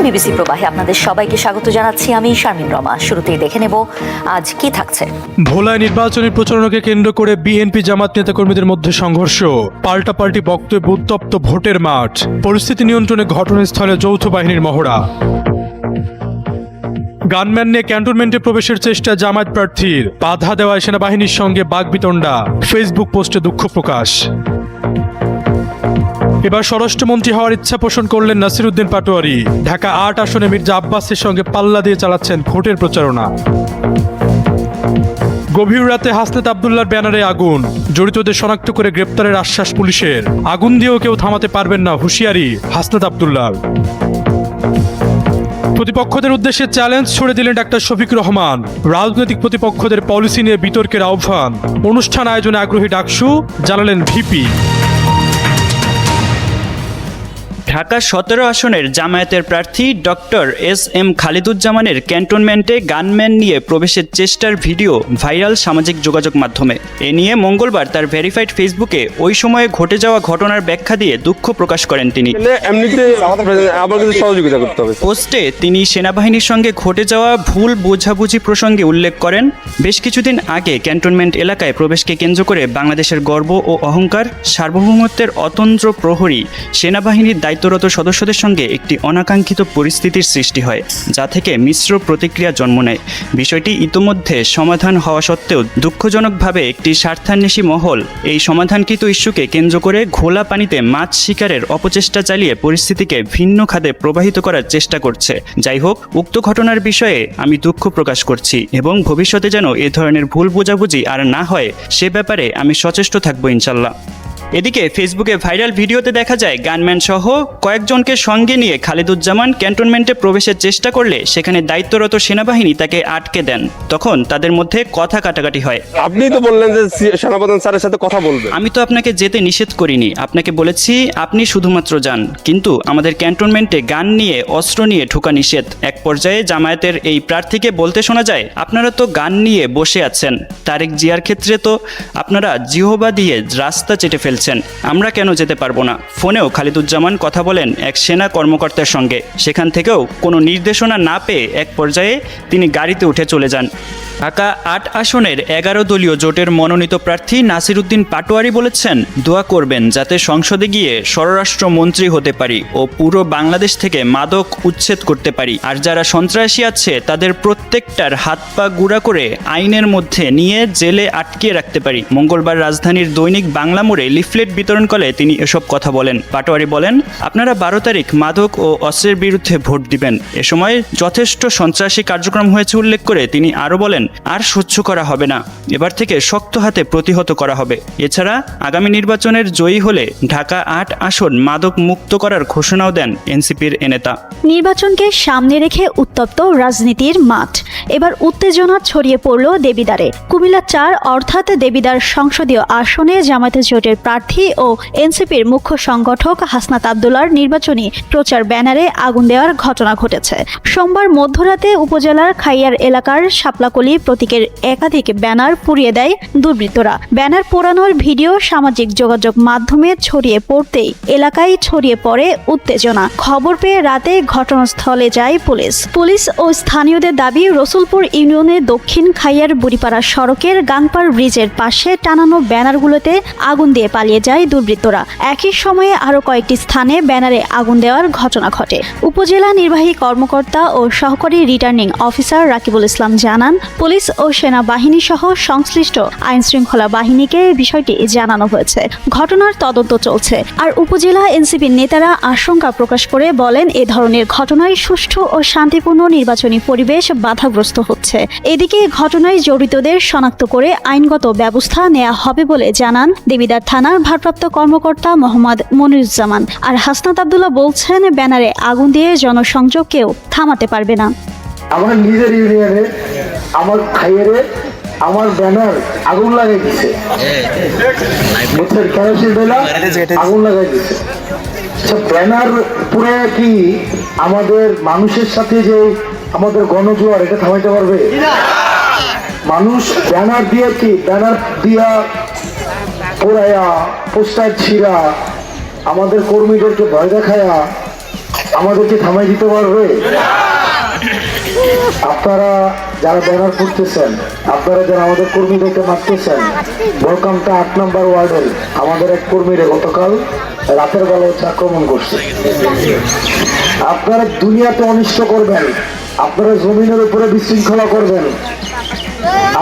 BBC প্রবাহে আপনাদের সবাইকে স্বাগত জানাচ্ছি। আমি শারমিন রমা। শুরুতেই দেখে নেব আজ কি থাকছে। ভোলায় নির্বাচনী প্রচারণাকে কেন্দ্র করে বিএনপি জামাত নেতাকর্মীদের মধ্যে সংঘর্ষ, পাল্টাপাল্টি বক্তব্যে উত্তপ্ত ভোটের মাঠ, পরিস্থিতি নিয়ন্ত্রণে ঘটনাস্থলে যৌথ বাহিনীর মহড়া। গানম্যান নিয়ে ক্যান্টনমেন্টে প্রবেশের চেষ্টা জামায়াত প্রার্থীর, বাধা দেওয়ায় সেনাবাহিনীর সঙ্গে বাগবিতণ্ডা, ফেসবুক পোস্টে দুঃখ প্রকাশ। এবার স্বরাষ্ট্রমন্ত্রী হওয়ার ইচ্ছা পোষণ করলেন নাসিরউদ্দিন পাটোয়ারি। ঢাকা ৮ আসনে মির্জা আব্বাসের সঙ্গে পাল্লা দিয়ে চালাচ্ছেন ভোটের প্রচারণা। গভীর রাতে হাসনাত আব্দুল্লাহর ব্যানারে আগুন, জড়িতদের শনাক্ত করে গ্রেপ্তারের আশ্বাস পুলিশের। আগুন দিয়েও কেউ থামাতে পারবেন না, হুঁশিয়ারি হাসনাত আব্দুল্লাহ। প্রতিপক্ষদের উদ্দেশ্যে চ্যালেঞ্জ ছুড়ে দিলেন ডাক্তার শফিকুর রহমান। রাজনৈতিক প্রতিপক্ষদের পলিসি নিয়ে বিতর্কের আহ্বান। অনুষ্ঠান আয়োজনে আগ্রহী ডাকসু, জানালেন ভিপি। ঢাকা ১৭ আসনের জামায়াতের প্রার্থী ডক্টর এস.এম. খালিদুজ্জামানের ক্যান্টনমেন্টে গানম্যান নিয়ে প্রবেশের চেষ্টার ভিডিও ভাইরাল সামাজিক যোগাযোগ মাধ্যমে। এ নিয়ে মঙ্গলবার তার ভেরিফাইড ফেসবুকে ওই সময়ে ঘটে যাওয়া ঘটনার ব্যাখ্যা দিয়ে দুঃখ প্রকাশ করেন তিনি। পোস্টে তিনি সেনাবাহিনীর সঙ্গে ঘটে যাওয়া ভুল বোঝাবুঝি প্রসঙ্গে উল্লেখ করেন, বেশ কিছুদিন আগে ক্যান্টনমেন্ট এলাকায় প্রবেশকে কেন্দ্র করে বাংলাদেশের গর্ব ও অহংকার, সার্বভৌমত্বের অতন্ত্র প্রহরী সেনাবাহিনীর দায়িত্বরত সদস্যদের সঙ্গে একটি অনাকাঙ্ক্ষিত পরিস্থিতির সৃষ্টি হয়, যা থেকে মিশ্র প্রতিক্রিয়া জন্ম নেয়। বিষয়টি ইতোমধ্যে সমাধান হওয়া সত্ত্বেও দুঃখজনকভাবে একটি স্বার্থান্বেষী মহল এই সমাধানকৃত ইস্যুকে কেন্দ্র করে ঘোলা পানিতে মাছ শিকারের অপচেষ্টা চালিয়ে পরিস্থিতিকে ভিন্ন খাতে প্রবাহিত করার চেষ্টা করছে। যাই হোক, উক্ত ঘটনার বিষয়ে আমি দুঃখ প্রকাশ করছি এবং ভবিষ্যতে যেন এ ধরনের ভুল বোঝাবুঝি আর না হয় সে ব্যাপারে আমি সচেষ্ট থাকবো ইনশাল্লাহ। এদিকে ফেসবুকে ভাইরাল ভিডিওতে দেখা যায় গানম্যান সহ কয়েকজনকে সঙ্গে নিয়ে খালিদুজ্জামান ক্যান্টনমেন্টে প্রবেশের চেষ্টা করলে সেখানে দায়িত্বরত সেনাবাহিনী তাকে আটকে দেন। তখন তাদের মধ্যে কথা কাটাকাটি হয়। আপনি তো বললেন যে সেনাপ্রধান স্যারের সাথে কথা বলবেন। আমি তো আপনাকে যেতে নিষেধ করিনি, আপনাকে বলেছি আপনি শুধুমাত্র যান, কিন্তু আমাদের ক্যান্টনমেন্টে গান নিয়ে অস্ত্র নিয়ে ঢোকা নিষেধ। এক পর্যায়ে জামায়াতের এই প্রার্থীকে বলতে শোনা যায়, আপনারা তো গান নিয়ে বসে আছেন, তারেক জিয়ার ক্ষেত্রে তো আপনারা জিহবা দিয়ে রাস্তা চেটে ফেলছেন, আমরা কেন যেতে পারবো না। ফোনেও খালিদুজ্জামান কথা বলেন এক সেনা কর্মকর্তার সঙ্গে। সেখান থেকেও কোনো নির্দেশনা না পেয়ে এক পর্যায়ে তিনি গাড়িতে উঠে চলে যান। ঢাকা ৮ আসনের ১১ দলীয় জোটের মনোনীত প্রার্থী নাসিরউদ্দিন পাটোয়ারি বলেছেন, দোয়া করবেন যাতে সংসদে গিয়ে স্বরাষ্ট্রমন্ত্রী হতে পারি ও পুরো বাংলাদেশ থেকে মাদক উচ্ছেদ করতে পারি। আর যারা সন্ত্রাসী আছে তাদের প্রত্যেকটার হাত পা গুঁড়া করে আইনের মধ্যে নিয়ে জেলে আটকিয়ে রাখতে পারি। মঙ্গলবার রাজধানীর দৈনিক বাংলা মোড়ে লিফলেট বিতরণ করে তিনি এসব কথা বলেন। পাটোয়ারি বলেন, আপনারা ১২ তারিখ মাদক ও অস্ত্রের বিরুদ্ধে ভোট দিবেন। এ সময় যথেষ্ট সন্ত্রাসী কার্যক্রম হয়েছে উল্লেখ করে তিনি আরও বলেন, আর সহ্য করা হবে না, এবার থেকে শক্ত হাতে প্রতিহত করা হবে। এছাড়া আগামী নির্বাচনের জয়ী হলে ঢাকা ৮ আসন মাদক মুক্ত করার ঘোষণাও দেন এনসিপির এ নেতা। নির্বাচনকে সামনে রেখে উত্তপ্ত রাজনীতির মাঠ। এবার উত্তেজনা ছড়িয়ে পড়ল দেবিদ্বারে। কুমিল্লা ৪ অর্থাৎ দেবিদ্বার সংসদীয় আসনে জামায়াত জোটের প্রার্থী ও এনসিপির মুখ্য সংগঠক হাসনাত আব্দুল্লাহর নির্বাচনী প্রচার ব্যানারে আগুন দেওয়ার ঘটনা ঘটেছে। সোমবার মধ্যরাতে উপজেলার খাইয়ার এলাকার শাপলাকলি প্রতীকের একাধিক ব্যানার পুড়িয়ে দেয় দুর্বৃত্তরা। ব্যানার পোড়ানোর ভিডিও সামাজিক যোগাযোগ মাধ্যমে ছড়িয়ে পড়তেই এলাকায় ছড়িয়ে পড়ে উত্তেজনা। খবর পেয়ে রাতে ঘটনাস্থলে যায় পুলিশ ও স্থানীয়দের দাবি, রসুলপুর ইউনিয়নের দক্ষিণ খাইয়ার বুড়িপাড়া সড়কের গাংপাড় ব্রিজের পাশে টানানো ব্যানারগুলোতে আগুন দিয়ে পালিয়ে যায় দুর্বৃত্তরা। একই সময়ে আরও কয়েকটি স্থানে ব্যানারে আগুন দেওয়ার ঘটনা ঘটে। উপজেলা নির্বাহী কর্মকর্তা ও সহকারী রিটার্নিং অফিসার রাকিবুল ইসলাম জানান, পুলিশ ও সেনাবাহিনী সহ সংশ্লিষ্ট আইনশৃঙ্খলা বাহিনীকে বিষয়টি জানানো হয়েছে। ঘটনার তদন্ত চলছে। আর উপজেলা এনসিপির নেতারা আশঙ্কা প্রকাশ করে বলেন, এ ধরনের ঘটনায় সুষ্ঠু ও শান্তিপূর্ণ নির্বাচনী পরিবেশ বাধাগ্রস্ত হচ্ছে। এদিকে ঘটনায় জড়িতদের শনাক্ত করে আইনগত ব্যবস্থা নেওয়া হবে বলে জানান দেবিদ্বার থানার ভারপ্রাপ্ত কর্মকর্তা মোহাম্মদ মনিরুজ্জামান। আর হাসনাত আব্দুল্লাহ বলছেন, ব্যানারে আগুন দিয়ে জনসংযোগ কেউ থামাতে পারবে না। আমার নিজের ইউনিয়নে আমার খাইয়ারে আমার ব্যানার আগুন লাগাই দিচ্ছে, আগুন লাগাই দিচ্ছে। ব্যানার পুরো কি আমাদের মানুষের সাথে যে আমাদের গণজোয়ার এটা থামাইতে পারবে? মানুষ ব্যানার দিয়ে কি ব্যানার দিয়া পোড়ায়া পোস্টার ছিঁড়া আমাদের কর্মীদেরকে ভয় দেখায়া আমাদেরকে থামাই দিতে পারবে? আপনারা যারা ব্যানার করতেছেন, আপনারা যারা আমাদের কর্মীদেরকে মারতেছেন, বলকামটা 8 নম্বর ওয়ার্ডের আমাদের এক কর্মীরে গতকাল রাতের বেলা হচ্ছে আক্রমণ করছে। আপনারা দুনিয়াতে অনিষ্ট করবেন, আপনারা জমিনের উপরে বিশৃঙ্খলা করবেন,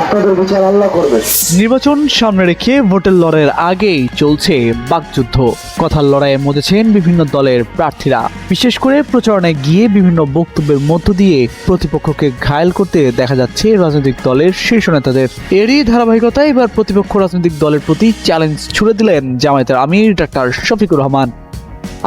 আপনাদের বিচার আল্লাহ করবে। নির্বাচন সামনে রেখে ভোটের লড়াইয়ের আগেই চলছে বাকযুদ্ধ। কথার লড়াইয়ে মজেছেন বিভিন্ন দলের প্রার্থীরা। বিশেষ করে প্রচারণায় গিয়ে বিভিন্ন বক্তব্যের মধ্য দিয়ে প্রতিপক্ষকে ঘায়েল করতে দেখা যাচ্ছে রাজনৈতিক দলের শীর্ষ নেতাদের। এরই ধারাবাহিকতায় এবার প্রতিপক্ষ রাজনৈতিক দলের প্রতি চ্যালেঞ্জ ছুড়ে দিলেন জামায়াতের আমির ডাক্তার শফিকুর রহমান।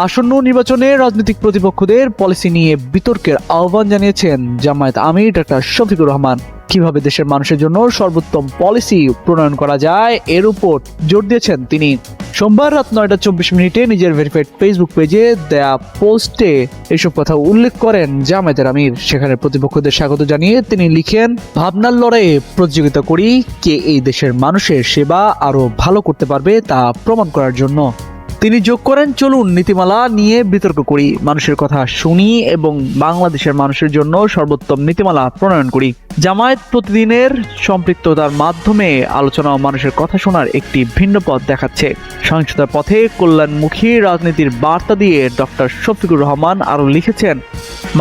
আসন্ন নির্বাচনে রাজনৈতিক প্রতিপক্ষদের পলিসি নিয়ে বিতর্কের আহ্বান জানিয়েছেন জামায়াত আমির ডাক্তার শফিকুর রহমান। কিভাবে দেশের মানুষের জন্য সর্বোত্তম পলিসি প্রণয়ন করা যায় এর উপর জোর দিয়েছেন তিনি। সোমবার রাত 9:24 নিজের ভেরিফাইড ফেসবুক পেজে দেয়া পোস্টে এসব কথা উল্লেখ করেন জামায়াতের আমির। সেখানে প্রতিপক্ষদের স্বাগত জানিয়ে তিনি লিখেন, ভাবনার লড়াইয়ে প্রতিযোগিতা করি কে এই দেশের মানুষের সেবা আরো ভালো করতে পারবে তা প্রমাণ করার জন্য। তিনি যোগ করেন, চলুন নীতিমালা নিয়ে বিতর্ক করি, মানুষের কথা শুনি এবং বাংলাদেশের মানুষের জন্য সর্বোত্তম নীতিমালা প্রণয়ন করি। জামায়াত প্রতিদিনের সম্পৃক্ততার মাধ্যমে আলোচনা ও মানুষের কথা শোনার একটি ভিন্ন পথ দেখাচ্ছে। সহিংসতার পথে কল্যাণমুখী রাজনীতির বার্তা দিয়ে ডক্টর শফিকুর রহমান আরও লিখেছেন,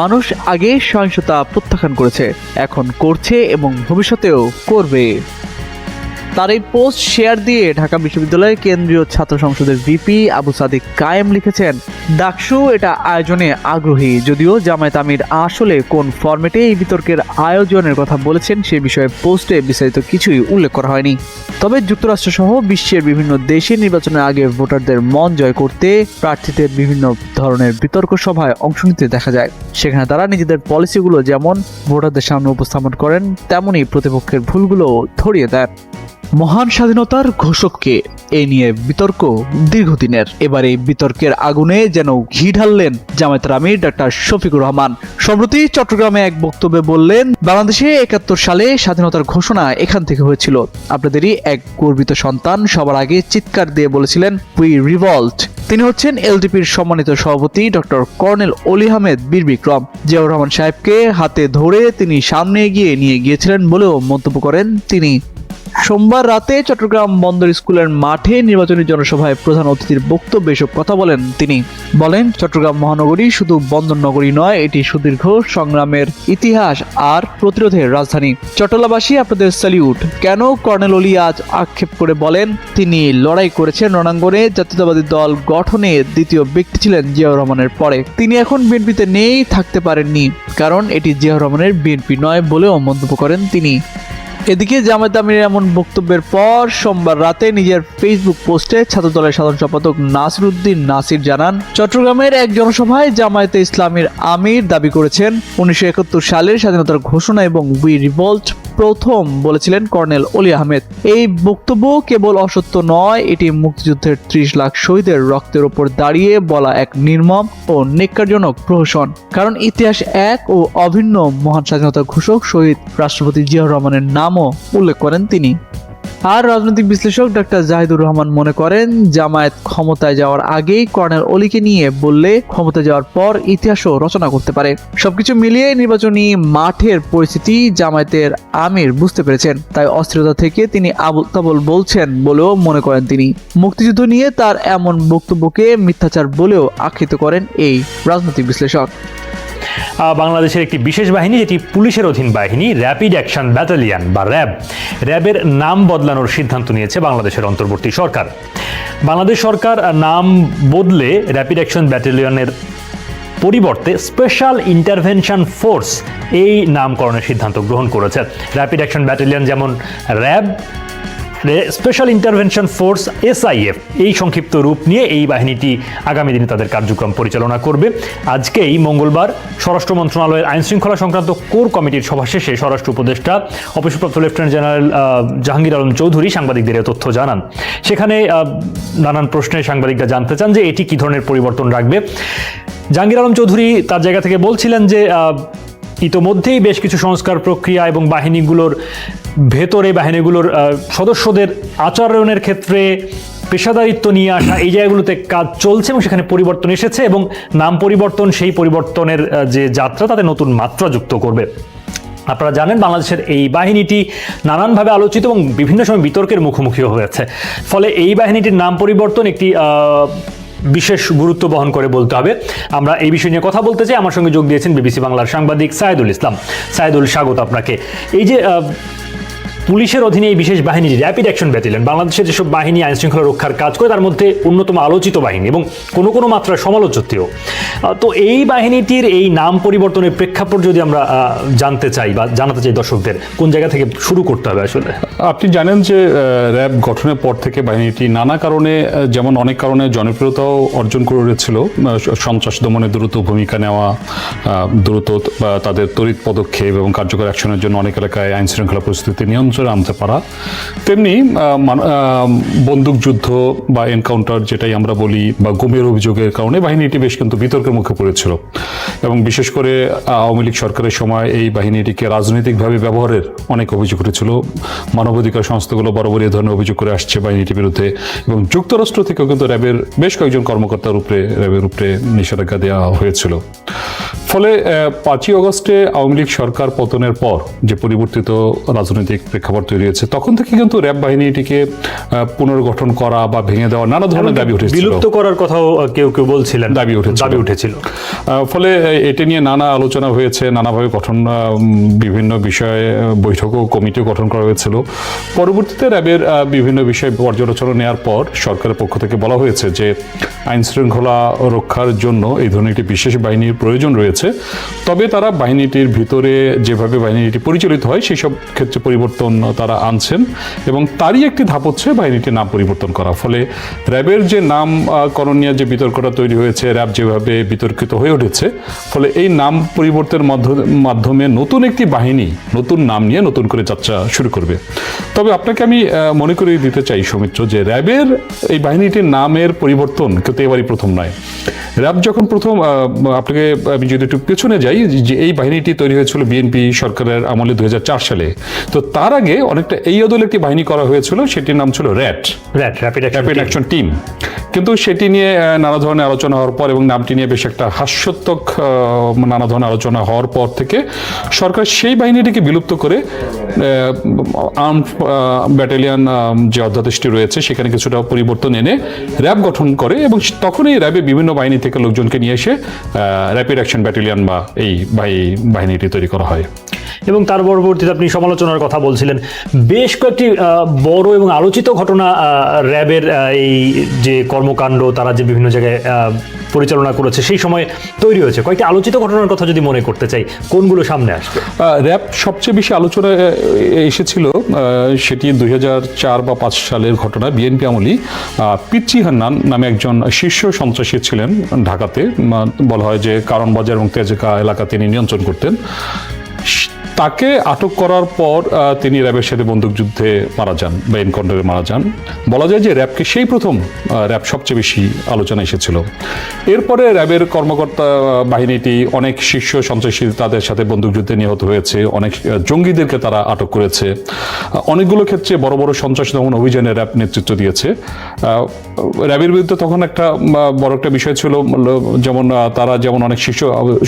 মানুষ আগে সহিংসতা প্রত্যাখ্যান করেছে, এখন করছে এবং ভবিষ্যতেও করবে। তার এই পোস্ট শেয়ার দিয়ে ঢাকা বিশ্ববিদ্যালয়ের কেন্দ্রীয় ছাত্র সংসদের ভিপি আবু সাদিক কায়েম লিখেছেন, ডাকসু এটা আয়োজনে আগ্রহী, যদিও জামায়াত আমির আসলে কোন ফরম্যাটে এই বিতর্কের আয়োজনের কথা বলেছেন সে বিষয়ে পোস্টে বিস্তারিত কিছুই উল্লেখ করা হয়নি। তবে যুক্তরাষ্ট্র সহ বিশ্বের বিভিন্ন দেশে নির্বাচনের আগে ভোটারদের মন জয় করতে প্রার্থীদের বিভিন্ন ধরনের বিতর্ক সভায় অংশ নিতে দেখা যায়। সেখানে তারা নিজেদের পলিসিগুলো যেমন ভোটারদের সামনে উপস্থাপন করেন, তেমনি প্রতিপক্ষের ভুলগুলো ধরিয়ে দেন। মহান স্বাধীনতার ঘোষককে এ নিয়ে বিতর্ক দীর্ঘদিনের। এবার এই বিতর্কের আগুনে যেন ঘি ঢাললেন জামায়াতের আমির ডাক্তার শফিকুর রহমান। সম্প্রতি চট্টগ্রামে এক বক্তব্যে বললেন, বাংলাদেশে 71 সালে স্বাধীনতার ঘোষণা এখান থেকে হয়েছিল। আপনাদেরই এক গর্বিত সন্তান সবার আগে চিৎকার দিয়ে বলেছিলেন, উই রিভল্ট। তিনি হচ্ছেন এলডিপির সম্মানিত সভাপতি ডক্টর কর্নেল অলি আহমেদ বীর বিক্রম। জিয়াউর রহমান সাহেবকে হাতে ধরে তিনি সামনে এগিয়ে নিয়ে গিয়েছিলেন বলেও মন্তব্য করেন তিনি। সোমবার রাতে চট্টগ্রাম বন্দর স্কুলের মাঠে নির্বাচনী জনসভায় প্রধান অতিথির বক্তব্যে এসব কথা বলেন তিনি। বলেন, চট্টগ্রাম মহানগরী শুধু বন্দর নগরী নয়, এটি সুদীর্ঘ সংগ্রামের ইতিহাস আর প্রতিরোধের রাজধানী। চট্টলাবাসী আপনাদের স্যালিউট। কেন? কর্নেল অলি আজ আক্ষেপ করে বলেন, তিনি লড়াই করেছেন রণাঙ্গনে, জাতীয়তাবাদী দল গঠনে দ্বিতীয় ব্যক্তি ছিলেন জিয়াউর রহমানের পরে। তিনি এখন বিএনপিতে নেই, থাকতে পারেননি, কারণ এটি জিয়াউর রহমানের বিএনপি নয় বলেও মন্তব্য করেন তিনি। এদিকে জামায়াত আমিরের এমন বক্তব্যের পর সোমবার রাতে নিজের ফেসবুক পোস্টে ছাত্রদলের সাধারণ সম্পাদক নাসির উদ্দিন নাসির জানান, চট্টগ্রামের এক জনসভায় জামায়াতে ইসলামীর আমির দাবি করেছেন 1971 সালের স্বাধীনতার ঘোষণা এবং উই রিভল্ট প্রথম বলেছিলেন কর্নেল অলি আহমেদ। এই বক্তব্য কেবল অসত্য নয়, এটি মুক্তিযুদ্ধের 30 লাখ শহীদের রক্তের উপর দাঁড়িয়ে বলা এক নির্মম ও নেক্কারজনক প্রহসন। কারণ ইতিহাস এক ও অভিন্ন মহান স্বাধীনতার ঘোষক শহীদ রাষ্ট্রপতি জিয়াউর রহমানের নামও উল্লেখ করেন তিনি। আর রাজনৈতিক বিশ্লেষক ডাক্তার জাহিদুর রহমান মনে করেন, জামায়াত ক্ষমতায় যাওয়ার আগেই কর্নেল অলিকে নিয়ে বললে ক্ষমতায় যাওয়ার পর ইতিহাসও রচনা করতে পারে। সবকিছু মিলিয়ে নির্বাচনী মাঠের পরিস্থিতি জামায়াতের আমির বুঝতে পেরেছেন, তাই অস্থিরতা থেকে তিনি আবুল তাবুল বলছেন বলেও মনে করেন তিনি। মুক্তিযুদ্ধ নিয়ে তার এমন বক্তব্যকে মিথ্যাচার বলেও আখ্যায়িত করেন এই রাজনৈতিক বিশ্লেষক। বাংলাদেশের একটি বিশেষ বাহিনী, যেটি পুলিশের অধীন বাহিনী, র্যাপিড অ্যাকশন ব্যাটালিয়ন বা র্যাব, র্যাবের নাম বদলানোর সিদ্ধান্ত নিয়েছে বাংলাদেশের অন্তর্বর্তী সরকার। বাংলাদেশ সরকার নাম বদলে র্যাপিড অ্যাকশন ব্যাটালিয়নের পরিবর্তে স্পেশাল ইন্টারভেনশন ফোর্স এই নামকরণের সিদ্ধান্ত গ্রহণ করেছে। র্যাপিড অ্যাকশন ব্যাটালিয়ন যেমন RAB, special intervention force SIF এই সংক্ষিপ্ত রূপ নিয়ে এই বাহিনীটি আগামী দিনে তাদের কার্যক্রম পরিচালনা করবে। আজকেই মঙ্গলবার স্বরাষ্ট্র মন্ত্রণালয়ের আইন শৃঙ্খলা সংক্রান্ত কোর কমিটির সভা শেষে স্বরাষ্ট্র উপদেষ্টা অবসরপ্রাপ্ত লেফটেন্যান্ট জেনারেল জাহাঙ্গীর আলম চৌধুরী সাংবাদিকদের তথ্য জানান। সেখানে নানান প্রশ্নে সাংবাদিকরা জানতে চান যে এটি কী ধরনের পরিবর্তন রাখবে। জাহাঙ্গীর আলম চৌধুরী তার জায়গা থেকে বলছিলেন যে ইতোমধ্যেই বেশ কিছু সংস্কার প্রক্রিয়া এবং বাহিনীগুলোর ভেতরে বাহিনীগুলোর সদস্যদের আচরণের ক্ষেত্রে পেশাদারিত্ব নিয়ে আসা, এই জায়গাগুলোতে কাজ চলছে এবং সেখানে পরিবর্তন এসেছে এবং নাম পরিবর্তন সেই পরিবর্তনের যে যাত্রা তাতে নতুন মাত্রা যুক্ত করবে। আপনারা জানেন বাংলাদেশের এই বাহিনীটি নানানভাবে আলোচিত এবং বিভিন্ন সময় বিতর্কের মুখোমুখিও হয়েছে। ফলে এই বাহিনীটির নাম পরিবর্তন একটি বিশেষ গুরুত্ব বহন করে বলতে হবে। আমরা এই বিষয় নিয়ে কথা বলতে চাই। আমার সঙ্গে যোগ দিয়েছেন বিবিসি বাংলার সাংবাদিক সাইদুল ইসলাম। সাইদুল, স্বাগত আপনাকে। এই যে পুলিশের অধীনে এই বিশেষ বাহিনী র্যাপিড অ্যাকশন ব্যাটালিয়ন, বাংলাদেশের যেসব বাহিনী আইন শৃঙ্খলা রক্ষার কাজ করে তার মধ্যে অন্যতম আলোচিত বাহিনী এবং কোনো কোনো মাত্রায় সমালোচিতও। তো এই বাহিনীটির এই নাম পরিবর্তনের প্রেক্ষাপট যদি আমরা জানতে চাই বা জানাতে চাই দর্শকদের, কোন জায়গা থেকে শুরু করতে হবে আসলে? আপনি জানেন যে র্যাব গঠনের পর থেকে বাহিনীটি নানা কারণে, যেমন অনেক কারণে জনপ্রিয়তাও অর্জন করেছিল। সন্ত্রাস দমনে দ্রুত ভূমিকা নেওয়া, দ্রুত তাদের তড়িৎ পদক্ষেপ এবং কার্যকর অ্যাকশনের জন্য অনেক এলাকায় আইন শৃঙ্খলা পরিস্থিতি নিয়ন্ত্রণে আনতে পারা। তেমনি বন্দুকযুদ্ধ বা এনকাউন্টার যেটাই আমরা বলি বা গুমের অভিযোগের কারণে বাহিনীটি বেশ কিন্তু বিতর্কের মুখে পড়েছিল এবং বিশেষ করে আওয়ামী লীগ সরকারের সময় এই বাহিনীটিকে রাজনৈতিকভাবে ব্যবহারের অনেক অভিযোগ উঠেছিল। মানবাধিকার সংস্থাগুলো বরাবর এ ধরনের অভিযোগ করে আসছে বাহিনীটির বিরুদ্ধে এবং যুক্তরাষ্ট্র থেকেও কিন্তু র্যাবের বেশ কয়েকজন কর্মকর্তার র্যাবের উপরে নিষেধাজ্ঞা দেওয়া হয়েছিল। ফলে 5ই অগস্টে আওয়ামী লীগ সরকার পতনের পর যে পরিবর্তিত রাজনৈতিক প্রেক্ষাপট তৈরি হয়েছে, তখন থেকে কিন্তু র্যাব বাহিনীটিকে পুনর্গঠন করা বা ভেঙে দেওয়া নানা ধরনের দাবি উঠেছিল, বিলুপ্ত করার কথাও কেউ কেউ বলছিলেন, দাবি উঠেছিল। ফলে এটা নিয়ে নানা আলোচনা হয়েছে, নানাভাবে গঠন, বিভিন্ন বিষয়ে বৈঠকও কমিটিও গঠন করা হয়েছিল। পরবর্তীতে র্যাবের বিভিন্ন বিষয় পর্যালোচনা নেওয়ার পর সরকারের পক্ষ থেকে বলা হয়েছে যে আইন শৃঙ্খলা রক্ষার জন্য এই ধরনের একটি বিশেষ বাহিনীর প্রয়োজন রয়েছে, তবে তারা বাহিনীটির ভিতরে যেভাবে বাহিনীটি পরিচালিত হয় সেই সব ক্ষেত্রে পরিবর্তন তারা আনছেন এবং তারই একটি ধাপ হচ্ছে বাহিনীটির নাম পরিবর্তন করা। ফলে র্যাবের যে নামকরণ নিয়ে যে বিতর্কটা তৈরি হয়েছে, র্যাব যেভাবে বিতর্কিত হয়ে উঠেছে, ফলে এই নাম পরিবর্তনের মাধ্যমে নতুন একটি বাহিনী নতুন নাম নিয়ে নতুন করে যাত্রা শুরু করবে। তবে আপনাকে আমি মনে করিয়ে দিতে চাই সৌমিত্র, যে র্যাবের এই বাহিনীটির নামের পরিবর্তন কিন্তু এবারই প্রথম নয়। র্যাব যখন প্রথম, আপনাকে আমি যদি একটু পেছনে যাই, যে এই বাহিনীটি তৈরি হয়েছিল বিএনপি সরকারের আমলে 2004 সালে। তো তার আগে অনেকটা এই অদলে একটি বাহিনী করা হয়েছিল, সেটির নাম ছিল র্যাপিড অ্যাকশন টিম। কিন্তু সেটি নিয়ে নানা ধরনের আলোচনা হওয়ার পর এবং নামটি নিয়ে বেশ একটা হাস্যোত্তক নানা ধরনের আলোচনা হওয়ার পর থেকে সরকার সেই বাহিনীটিকে বিলুপ্ত করে আর্মড ব্যাটালিয়ন যে অধ্যাদেশটি রয়েছে সেখানে কিছুটা পরিবর্তন এনে র্যাব গঠন করে এবং তখনই র্যাবে বিভিন্ন বাহিনী থেকে লোকজনকে নিয়ে এসে র্যাপিড অ্যাকশন ব্যাটালিয়ন বা এই বাহিনীটি তৈরি করা হয়। এবং তার পরবর্তীতে আপনি সমালোচনার কথা বলছিলেন, বেশ কয়েকটি বড় এবং আলোচিত ঘটনা র্যাবের এই যে কর্মকাণ্ড তারা যে বিভিন্ন জায়গায় পরিচালনা করেছে সেই সময় তৈরি হয়েছে। কয়েকটি আলোচিত ঘটনার কথা যদি মনে করতে চাই, কোনগুলো সামনে আসবে? র্যাব সবচেয়ে বেশি আলোচনা এসেছিল, সেটি 2004 বা 5 সালের ঘটনা। বিএনপি আমলি পিচ্চি হান্নান নামে একজন শীর্ষ সন্ত্রাসী ছিলেন ঢাকাতে, বলা হয় যে কারণ বাজার এবং তেজকা এলাকা তিনি নিয়ন্ত্রণ করতেন। তাকে আটক করার পর তিনি র্যাবের সাথে বন্দুকযুদ্ধে মারা যান বা এনকাউন্টারে মারা যান। বলা যায় যে র্যাবকে সেই প্রথম র্যাব সবচেয়ে বেশি আলোচনা এসেছিল। এরপরে র্যাবের কর্মকর্তা বাহিনীটি অনেক শীর্ষ সন্ত্রাসী তাদের সাথে বন্দুকযুদ্ধে নিহত হয়েছে, অনেক জঙ্গিদেরকে তারা আটক করেছে, অনেকগুলো ক্ষেত্রে বড় বড় সন্ত্রাস দমন অভিযানে র্যাব নেতৃত্ব দিয়েছে। র্যাবের বিরুদ্ধে তখন একটা বড় একটা বিষয় ছিল, যেমন তারা যেমন অনেক শীর্ষ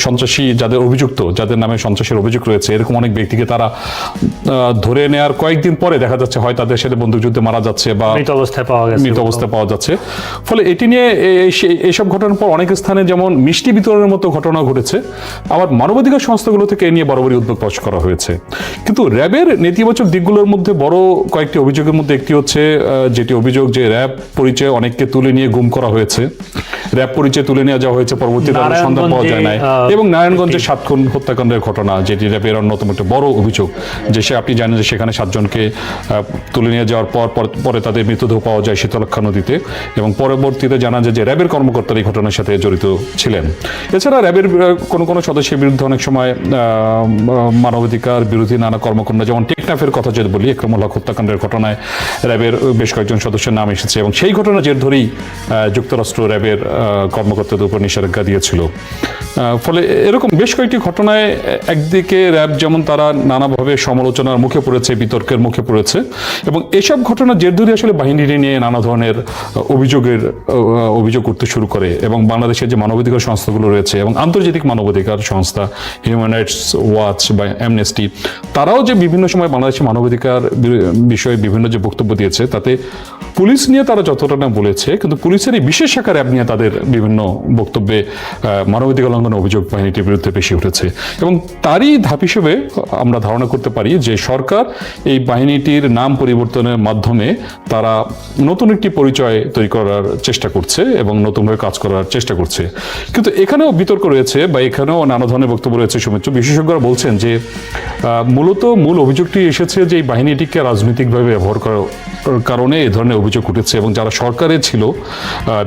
সন্ত্রাসী যাদের অভিযুক্ত, যাদের নামে সন্ত্রাসের অভিযোগ রয়েছে, এরকম অনেক ব্যক্তিকে তারা ধরে নেওয়ার কয়েকদিন পরে দেখা যাচ্ছে হয় তাদের সাথে বন্দুকযুদ্ধে মারা যাচ্ছে বা মৃত অবস্থায় পাওয়া যাচ্ছে। ফলে এটি নিয়ে এইসব ঘটনার পর অনেক স্থানে যেমন মিষ্টি বিতরণের মতো ঘটনা ঘটেছে, আবার মানবাধিকার সংস্থাগুলো থেকে এ নিয়ে বরাবরই উদ্বেগ প্রকাশ করা হয়েছে। কিন্তু র্যাবের নেতিবাচক দিকগুলোর মধ্যে বড় কয়েকটি অভিযোগের মধ্যে একটি হচ্ছে যেটি অভিযোগ যে র্যাব পরিচয় অনেককে তুলে নিয়ে গুম করা হয়েছে, র্যাব পরিচয় তুলে নিয়ে যাওয়া হয়েছে, পরবর্তীতে সন্ধান পাওয়া যায় নাই। এবং নারায়ণগঞ্জের 7 খুন হত্যাকাণ্ডের ঘটনা, যেটি র্যাবের অন্যতম একটা বড় অভিযোগ, যে আপনি জানেন যে সেখানে 7 জনকে তুলে নিয়ে যাওয়ার পরে তাদের মৃতদেহ পাওয়া যায় শীতলক্ষা নদীতে এবং পরবর্তীতে জানা যায় যে র্যাবের কর্মকর্তারা এই ঘটনার সাথে জড়িত ছিলেন। এছাড়া র্যাবের কোনো সদস্যের বিরুদ্ধে অনেক সময় মানবাধিকার বিরোধী নানা কর্মকাণ্ড, যেমন টেকনাফের কথা যদি বলি, একরামুল হক হত্যাকাণ্ডের ঘটনায় র্যাবের বেশ কয়েকজন সদস্যের নাম এসেছে এবং সেই ঘটনা জের ধরেই যুক্তরাষ্ট্র র্যাবের কর্মকর্তাদের উপর নিষেধাজ্ঞা দিয়েছিল। ফলে এরকম বেশ কয়েকটি ঘটনায় একদিকে র্যাব যেমন যেমন তারা নানাভাবে সমালোচনার মুখে পড়েছে, বিতর্কের মুখে পড়েছে, এবং এসব ঘটনার জের ধরে আসলে বাহিনীটি নিয়ে নানা ধরনের অভিযোগ করতে শুরু করে। এবং বাংলাদেশের যে মানবাধিকার সংস্থাগুলো রয়েছে এবং আন্তর্জাতিক মানবাধিকার সংস্থা হিউম্যান রাইটস ওয়াচ বা অ্যামনেস্টি, তারাও যে বিভিন্ন সময় বাংলাদেশের মানবাধিকার বিষয়ে বিভিন্ন যে বক্তব্য দিয়েছে, তাতে পুলিশ নিয়ে তারা যতটা না বলেছে, কিন্তু পুলিশের এই বিশেষ শাখার অ্যাপ নিয়ে তাদের বিভিন্ন বক্তব্যে মানবাধিকার লঙ্ঘনের অভিযোগ বাহিনীটির বিরুদ্ধে বেশি উঠেছে। এবং তারই ধাপ হিসেবে আমরা ধারণা করতে পারি যে সরকার এই বাহিনীটির নাম পরিবর্তনের মাধ্যমে তারা নতুন একটি পরিচয় তৈরি করার চেষ্টা করছে এবং নতুনভাবে কাজ করার চেষ্টা করছে। কিন্তু এখানেও বিতর্ক রয়েছে বা এখানেও নানা ধরনের বক্তব্য রয়েছে। সুমিত্র, বিশেষজ্ঞরা বলছেন যে মূলত মূল অভিযোগটি এসেছে যে এই বাহিনীটিকে রাজনৈতিকভাবে ব্যবহার করার কারণে এ ধরনের অভিযোগ উঠেছে। এবং যারা সরকারে ছিল,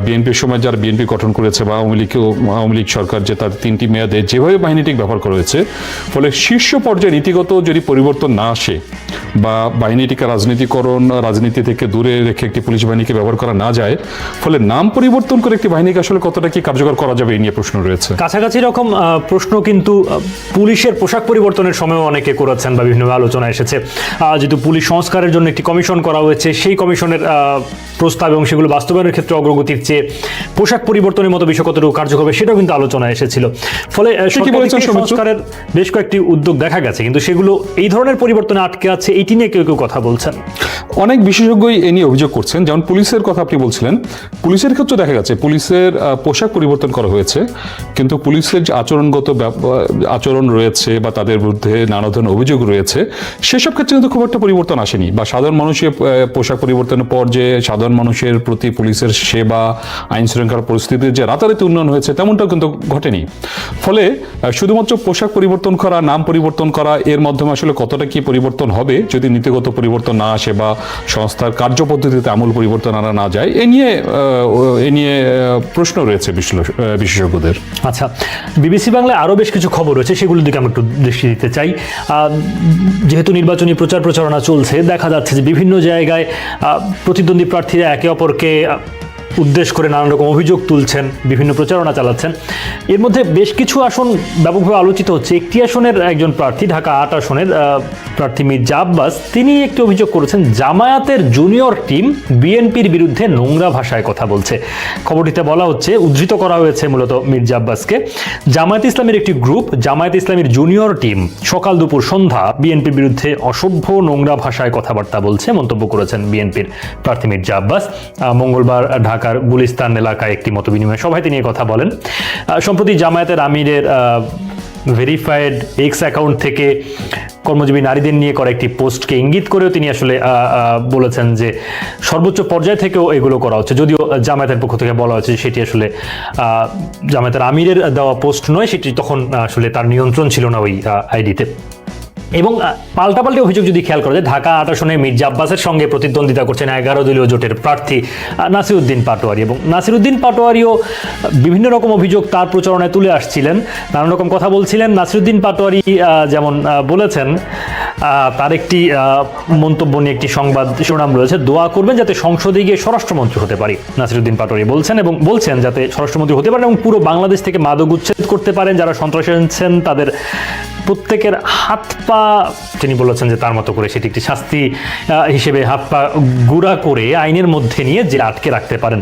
বিএনপির সময় যারা বিএনপি গঠন করেছে বা আওয়ামী লীগ সরকার, যে তাদের 3টি মেয়াদে যেভাবে বাহিনীটিকে ব্যবহার করা হয়েছে, ফলে শীর্ষ পর্যায়ে নীতিগত যদি পরিবর্তন না আসে বা বাহিনীটিকে রাজনীতি থেকে দূরে রেখে একটি পুলিশ বাহিনীকে ব্যবহার করা না যায়, ফলে নাম পরিবর্তন করে একটি বাহিনীকে আসলে কতটা কি কার্যকর করা যাবে এই নিয়ে প্রশ্ন রয়েছে। কাছাকাছি রকম প্রশ্ন কিন্তু পুলিশের পোশাক পরিবর্তনের সময়ও অনেকে করেছেন বা বিভিন্ন আলোচনা এসেছে। যেহেতু পুলিশ সংস্কারের জন্য একটি কমিশন করা হয়েছে, সেই কমিশনের প্রস্তাব এবং সেগুলো বাস্তবায়নের ক্ষেত্রে অগ্রগতির চেয়ে পোশাক পরিবর্তনের মতো বিষয় কতটুকু কার্যকর হবে সেটাও কিন্তু আলোচনা এসেছিল। ফলে সংস্কারের বেশ কয়েকটি উদ্যোগ দেখা গেছে, কিন্তু সেগুলো এই ধরনের পরিবর্তনে আটকে আছে, এইটি নিয়ে কেউ কেউ কথা বলছেন। অনেক বিশেষজ্ঞই এ নিয়ে অভিযোগ করছেন। যেমন পুলিশের কথা আপনি বলছিলেন, পুলিশের ক্ষেত্রে দেখা গেছে পুলিশের পোশাক পরিবর্তন করা হয়েছে, কিন্তু পুলিশের যে আচরণ রয়েছে বা তাদের বিরুদ্ধে নানা ধরনের অভিযোগ রয়েছে, সেসব ক্ষেত্রে কিন্তু খুব একটা পরিবর্তন আসেনি। বা সাধারণ মানুষের পোশাক পরিবর্তনের পর যে সাধারণ মানুষের প্রতি পুলিশের সেবা, আইন শৃঙ্খলা পরিস্থিতির যে রাতারাতি উন্নয়ন হয়েছে, তেমনটাও কিন্তু ঘটেনি। ফলে শুধুমাত্র পোশাক পরিবর্তন করা, নাম পরিবর্তন করা, এর মাধ্যমে আসলে কতটা কি পরিবর্তন হবে যদি নীতিগত পরিবর্তন না আসে বা সংস্থার কার্যপদ্ধতিতে আমূল পরিবর্তন আনা না যায়, এ নিয়ে প্রশ্ন রয়েছে বিশেষজ্ঞদের। আচ্ছা, বিবিসি বাংলায় আরও বেশ কিছু খবর রয়েছে, সেগুলোর দিকে আমরা একটু দৃষ্টি দিতে চাই। যেহেতু নির্বাচনী প্রচারণা চলছে, দেখা যাচ্ছে যে বিভিন্ন জায়গায় প্রতিদ্বন্দ্বী প্রার্থীরা একে অপরকে উদ্দেশ্য করে নানান রকম অভিযোগ তুলছেন, বিভিন্ন প্রচারণা চালাচ্ছেন। এর মধ্যে বেশ কিছু আসন ব্যাপকভাবে আলোচিত হচ্ছে। একটি আসনের একজন প্রার্থী, ঢাকা 8 আসনের প্রার্থী মির্জা আব্বাস, তিনি একটি অভিযোগ করেছেন জামায়াতের জুনিয়র টিম বিএনপির বিরুদ্ধে নোংরা ভাষায় কথা বলছে। খবরটিতে বলা হচ্ছে, উদ্ধৃত করা হয়েছে মূলত মির্জা আব্বাসকে, জামায়াত ইসলামের একটি গ্রুপ, জামায়াত ইসলামের জুনিয়র টিম সকাল দুপুর সন্ধ্যা বিএনপির বিরুদ্ধে অসভ্য নোংরা ভাষায় কথাবার্তা বলছে, মন্তব্য করেছেন বিএনপির প্রার্থী মির্জা আব্বাস। মঙ্গলবার ঢাকার গুলিস্তান এলাকায় একটি মতবিনিময় সভায় তিনি কথা বলেন। সম্প্রতি জামায়াতের আমিরের ভেরিফাইড এক্স অ্যাকাউন্ট থেকে কর্মজীবী নারীদের নিয়ে করা একটি পোস্টকে ইঙ্গিত করেও তিনি আসলে বলেছেন যে সর্বোচ্চ পর্যায় থেকেও এগুলো করা হচ্ছে, যদিও জামায়াতের পক্ষ থেকে বলা হচ্ছে সেটি আসলে জামায়াতের আমিরের দেওয়া পোস্ট নয়, সেটি তখন আসলে তার নিয়ন্ত্রণ ছিল না ওই আইডিতে। এবং পাল্টাপাল্টি অভিযোগ যদি খেয়াল করা যায়, ঢাকা 8 আসনে মির্জা আব্বাসের সঙ্গে প্রতিদ্বন্দ্বিতা করছেন 11 দলীয় জোটের প্রার্থী নাসিরউদ্দিন পাটোয়ারি, এবং নাসিরউদ্দিন পাটোয়ারিও বিভিন্ন রকম অভিযোগ তার প্রচারণায় তুলে আসছিলেন, নানান রকম কথা বলছিলেন। নাসিরউদ্দিন পাটোয়ারি যেমন বলেছেন, তার একটি মন্তব্য নিয়ে একটি সংবাদ শিরোনাম রয়েছে, দোয়া করবেন যাতে সংসদে গিয়ে স্বরাষ্ট্রমন্ত্রী হতে পারি। নাসিরউদ্দিন পাটোয়ারি বলছেন যাতে স্বরাষ্ট্রমন্ত্রী হতে পারেন এবং পুরো বাংলাদেশ থেকে মাদক উচ্ছেদ করতে পারেন, যারা সন্ত্রাসী আছেন তাদের প্রত্যেকের হাত পা, তিনি বলেছেন যে তার মতো করে সেটি একটি শাস্তি হিসেবে হাত পা গুঁড়া করে আইনের মধ্যে নিয়ে যে আটকে রাখতে পারেন।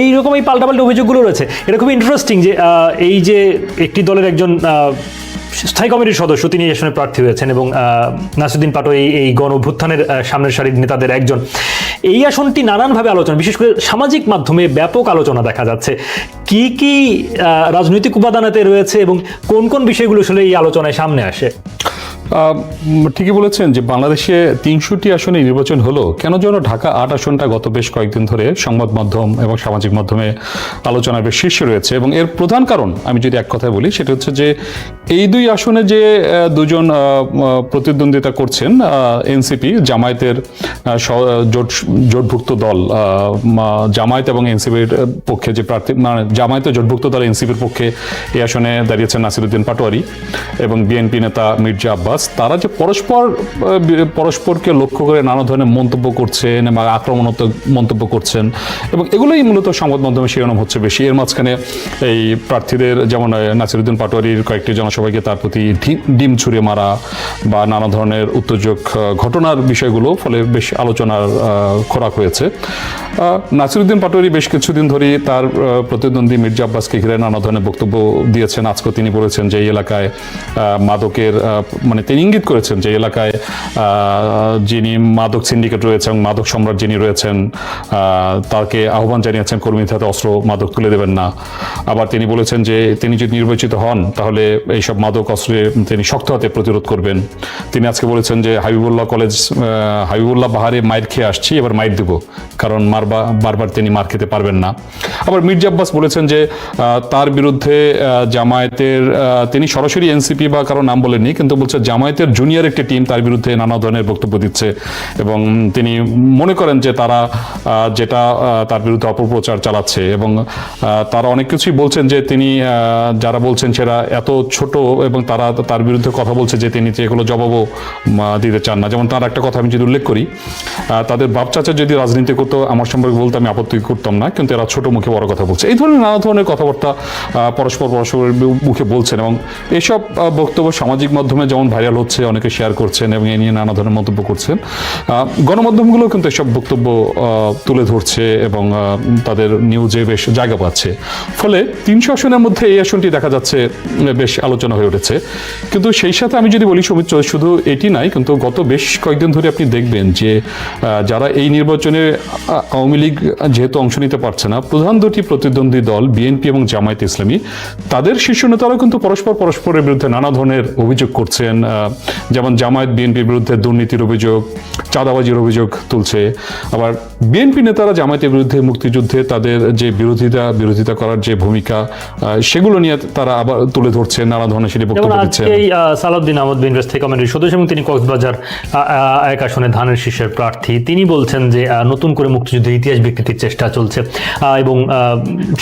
এইরকম এই পাল্টাপাল্টি অভিযোগগুলো রয়েছে। এটা খুব ইন্টারেস্টিং যে এই যে একটি দলের একজন স্থায়ী কমিটির সদস্য, তিনি আসনে প্রার্থী হয়েছেন এবং নাসিরউদ্দিন পাটোয়ারি এই গণ অভ্যুত্থানের সামনের সারির নেতাদের একজন। এই আসনটি নানানভাবে আলোচনা, বিশেষ করে সামাজিক মাধ্যমে ব্যাপক আলোচনা দেখা যাচ্ছে। কি কি রাজনৈতিক উপাদান এতে রয়েছে এবং কোন কোন বিষয়গুলো আসলে এই আলোচনায় সামনে আসে? ঠিকই বলেছেন যে বাংলাদেশে 300টি আসনে নির্বাচন হলো, কেন যেন ঢাকা 8 আসনটা গত বেশ কয়েকদিন ধরে সংবাদ মাধ্যম এবং সামাজিক মাধ্যমে আলোচনার বেশ শীর্ষে রয়েছে। এবং এর প্রধান কারণ আমি যদি এক কথায় বলি, সেটা হচ্ছে যে এই 2 আসনে যে দুজন প্রতিদ্বন্দ্বিতা করছেন, এনসিপি জামায়াতের জোটভুক্ত দল, জামায়াত এবং এনসিপির পক্ষে যে প্রার্থী, মানে জামায়াতের জোটভুক্ত দল এনসিপির পক্ষে এই আসনে দাঁড়িয়েছেন নাসিরউদ্দিন পাটোয়ারি এবং বিএনপি নেতা মির্জা আব্বাস। আব্বাস তারা যে পরস্পরকে লক্ষ্য করে নানা ধরনের মন্তব্য করছেন এবং আক্রমণাত্মক মন্তব্য করছেন এবং এগুলোই মূলত সংবাদ মাধ্যমে শিরোনাম হচ্ছে বেশি। এর মাঝখানে এই প্রার্থীদের যেমন নাসিরউদ্দিন পাটোয়ারির কয়েকটি জনসভাকে তার প্রতি ডিম ছুঁড়ে মারা বা নানা ধরনের উত্তেজক ঘটনার বিষয়গুলো ফলে বেশ আলোচনার খোরাক হয়েছে। নাসিরউদ্দিন পাটোয়ারি বেশ কিছুদিন ধরে তার প্রতিদ্বন্দ্বী মির্জা আব্বাসকে ঘিরে নানা ধরনের বক্তব্য দিয়েছেন। আজকে তিনি বলেছেন যে এই এলাকায় মাদকের মানে তিনি ইঙ্গিত করেছেন যে এলাকায় যিনি মাদক সিন্ডিকেট রয়েছে এবং মাদক সম্রাট যিনি রয়েছেন তাকে আহ্বান জানিয়েছেন কর্মীদের হাতে অস্ত্র মাদক তুলে দেবেন না। আবার তিনি বলেছেন যে তিনি যদি নির্বাচিত হন তাহলে এইসব মাদক অস্ত্রে তিনি শক্ত হাতে প্রতিরোধ করবেন। তিনি আজকে বলেছেন যে হাবিবুল্লাহ বাহারে মাইর খেয়ে আসছি, এবার মাইর দেব, কারণ বারবার তিনি মার খেতে পারবেন না। আবার মির্জা আব্বাস বলেছেন যে তার বিরুদ্ধে জামায়াতের তিনি সরাসরি এনসিপি বা কারো নাম বলেননি, কিন্তু বলছে জামায়াতের জুনিয়র একটি টিম তার বিরুদ্ধে নানা ধরনের বক্তব্য দিচ্ছে এবং তিনি মনে করেন যে তারা যেটা তার বিরুদ্ধে অপপ্রচার চালাচ্ছে এবং তারা অনেক কিছুই বলছেন যে তিনি যারা বলছেন সেটা এত ছোট এবং তারা তার বিরুদ্ধে কথা বলছে যে তিনি এগুলো জবাবও দিতে চান না। যেমন তার একটা কথা আমি যদি উল্লেখ করি, তাদের বাপ চাচা যদি রাজনীতি করতো আমার সম্পর্কে বলতে আমি আপত্তি করতাম না, কিন্তু এরা ছোট মুখে বড় কথা বলছে। এই ধরনের নানা ধরনের কথাবার্তা পরস্পরের মুখে বলছেন এবং এইসব বক্তব্য সামাজিক মাধ্যমে যেমন ভাইরাল হচ্ছে, অনেকে শেয়ার করছেন এবং এ নিয়ে নানা ধরনের মন্তব্য করছেন। গণমাধ্যমগুলো কিন্তু এসব বক্তব্য তুলে ধরছে এবং তাদের নিউজে বেশ জায়গা পাচ্ছে। ফলে 300 আসনের মধ্যে এই আসনটি দেখা যাচ্ছে বেশ আলোচনা হয়ে উঠেছে। কিন্তু সেই সাথে আমি যদি বলি সুমিত, শুধু এটি নাই, কিন্তু গত বেশ কয়েকদিন ধরে আপনি দেখবেন যে যারা এই নির্বাচনে আওয়ামী লীগ যেহেতু অংশ নিতে পারছে না, প্রধান দুটি প্রতিদ্বন্দ্বী দল বিএনপি এবং জামায়াত ইসলামী তাদের শীর্ষ নেতারাও কিন্তু পরস্পরের বিরুদ্ধে নানা ধরনের অভিযোগ করছেন। যেমন জামায়াত বিএনপির বিরুদ্ধে দুর্নীতির অভিযোগ, চাঁদাবাজির অভিযোগ তুলছে। আবার বিএনপি নেতারা জামায়াতের বিরুদ্ধে মুক্তিযুদ্ধে তাদের যে বিরোধিতা করার যে ভূমিকা সেগুলো নিয়ে তারা আবার তুলে ধরছে, নানা ধরনের সেটি বক্তব্য দিচ্ছেন। সালাউদ্দিন আহমদ বিন স্থায়ী কমিটির সদস্য এবং তিনি কক্সবাজার 1 আসনে ধানের শীর্ষের প্রার্থী। তিনি বলছেন যে নতুন করে মুক্তিযুদ্ধের ইতিহাস বিকৃতির চেষ্টা চলছে এবং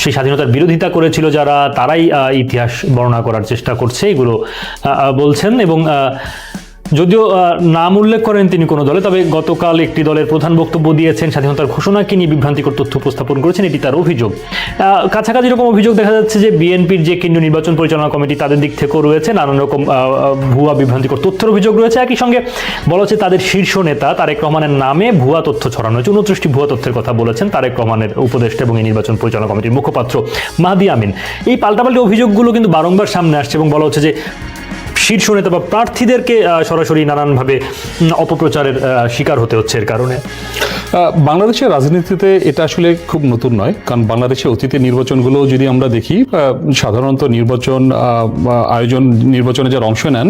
সেই স্বাধীনতার বিরোধিতা করেছিল যারা, তারাই ইতিহাস বর্ণনা করার চেষ্টা করছে, এগুলো বলছেন। এবং যদিও নাম উল্লেখ করেন তিনি কোনো দলে, তবে গতকাল একটি দলের প্রধান বক্তব্য দিয়েছেন, স্বাধীনতার ঘোষণাকে নিয়ে বিভ্রান্তিকর তথ্য উপস্থাপন করেছেন, এটি তার অভিযোগ। কাছাকাছি রকম অভিযোগ দেখা যাচ্ছে যে বিএনপির যে কেন্দ্রীয় নির্বাচন পরিচালনা কমিটি তাদের দিক থেকেও রয়েছে নানান রকম ভুয়া বিভ্রান্তিকর তথ্যের অভিযোগ রয়েছে। একই সঙ্গে বলা হচ্ছে তাদের শীর্ষ নেতা তারেক রহমানের নামে ভুয়া তথ্য ছড়ানো হয়েছে। 29টি ভুয়া তথ্যের কথা বলেছেন তারেক রহমানের উপদেষ্টা এবং এই নির্বাচন পরিচালনা কমিটির মুখপাত্র মাহদি আমিন। এই পাল্টাপাল্টি অভিযোগগুলো কিন্তু বারংবার সামনে আসছে এবং বলা হচ্ছে যে শীর্ষ নেতা বা প্রার্থীদেরকে সরাসরি নানানভাবে অপপ্রচারের শিকার হতে হচ্ছে এর কারণে। বাংলাদেশের রাজনীতিতে এটা আসলে খুব নতুন নয়, কারণ বাংলাদেশের অতীতের নির্বাচনগুলো যদি আমরা দেখি, সাধারণত নির্বাচনে যারা অংশ নেন,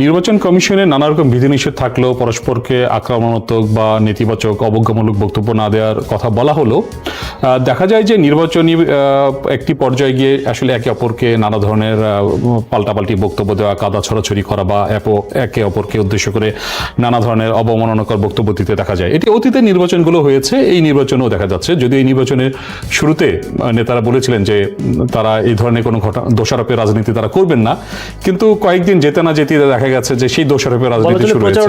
নির্বাচন কমিশনের নানা রকম বিধিনিষেধ থাকলেও পরস্পরকে আক্রমণাত্মক বা নেতিবাচক অবজ্ঞামূলক বক্তব্য না দেওয়ার কথা বলা হলো, দেখা যায় যে নির্বাচনী একটি পর্যায়ে গিয়ে আসলে একে অপরকে নানা ধরনের পাল্টাপাল্টি বক্তব্য দেওয়া, কাদা ছড়াছড়ি করা বা একে অপরকে উদ্দেশ্য করে নানা ধরনের অবমাননাকর বক্তব্য দিতে দেখা যায়। এটি অতীতে নির্বাচনগুলো হয়েছে, এই নির্বাচনেও দেখা যাচ্ছে। যদিও এই নির্বাচনের শুরুতে নেতারা বলেছিলেন যে তারা এই ধরনের কোনো দোষারোপের রাজনীতি তারা করবেন না, কিন্তু কয়েকদিন যেতে না যেতে দেখা গেছে যে সেই দোষারোপের রাজনীতি শুরু হয়েছে।